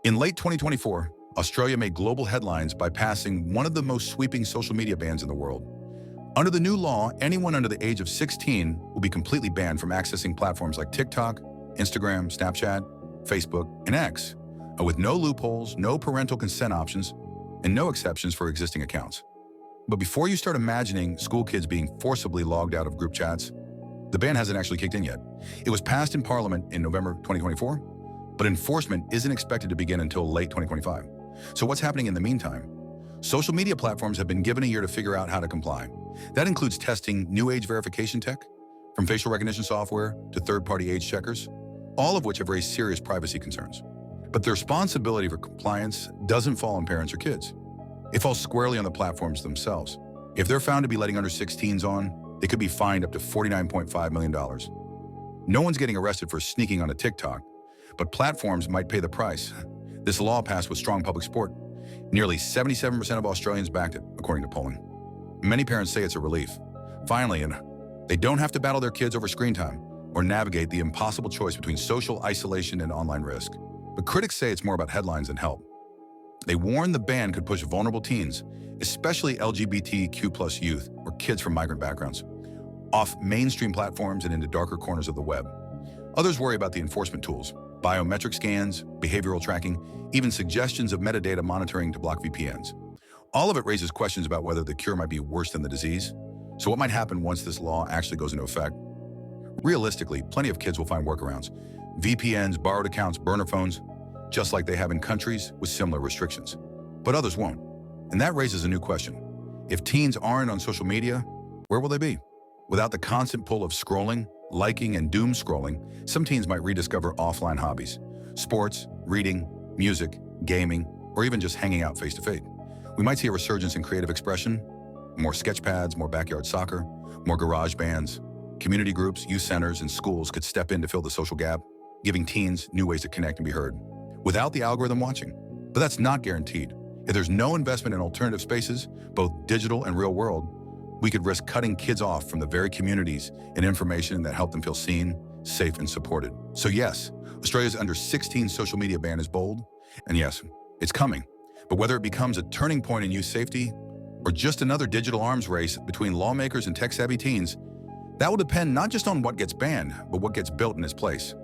In late 2024, Australia made global headlines by passing one of the most sweeping social media bans in the world. Under the new law, anyone under the age of 16 will be completely banned from accessing platforms like TikTok, Instagram, Snapchat, Facebook, and X, with no loopholes, no parental consent options, and no exceptions for existing accounts. But before you start imagining school kids being forcibly logged out of group chats, the ban hasn't actually kicked in yet. It was passed in Parliament in November 2024, but enforcement isn't expected to begin until late 2025. So what's happening in the meantime? Social media platforms have been given a year to figure out how to comply. That includes testing new age verification tech, from facial recognition software to third-party age checkers, all of which have raised serious privacy concerns. But the responsibility for compliance doesn't fall on parents or kids. It falls squarely on the platforms themselves. If they're found to be letting under 16s on, they could be fined up to $49.5 million. No one's getting arrested for sneaking onto TikTok, but platforms might pay the price. This law passed with strong public support. Nearly 77% of Australians backed it, according to polling. Many parents say it's a relief. Finally, and they don't have to battle their kids over screen time or navigate the impossible choice between social isolation and online risk. But critics say it's more about headlines than help. They warn the ban could push vulnerable teens, especially LGBTQ+ youth or kids from migrant backgrounds, off mainstream platforms and into darker corners of the web. Others worry about the enforcement tools, biometric scans, behavioral tracking, even suggestions of metadata monitoring to block VPNs. All of it raises questions about whether the cure might be worse than the disease. So what might happen once this law actually goes into effect? Realistically, plenty of kids will find workarounds. VPNs, borrowed accounts, burner phones, just like they have in countries with similar restrictions. But others won't. And that raises a new question. If teens aren't on social media, where will they be? Without the constant pull of scrolling, liking, and doom scrolling, some teens might rediscover offline hobbies, sports, reading, music, gaming, or even just hanging out face-to-face. We might see a resurgence in creative expression, more sketch pads, more backyard soccer, more garage bands. Community groups, youth centers, and schools could step in to fill the social gap, giving teens new ways to connect and be heard, without the algorithm watching. But that's not guaranteed. If there's no investment in alternative spaces, both digital and real world, we could risk cutting kids off from the very communities and information that help them feel seen, safe, and supported. So yes, Australia's under 16 social media ban is bold, and yes, it's coming. But whether it becomes a turning point in youth safety or just another digital arms race between lawmakers and tech-savvy teens, that will depend not just on what gets banned, but what gets built in its place.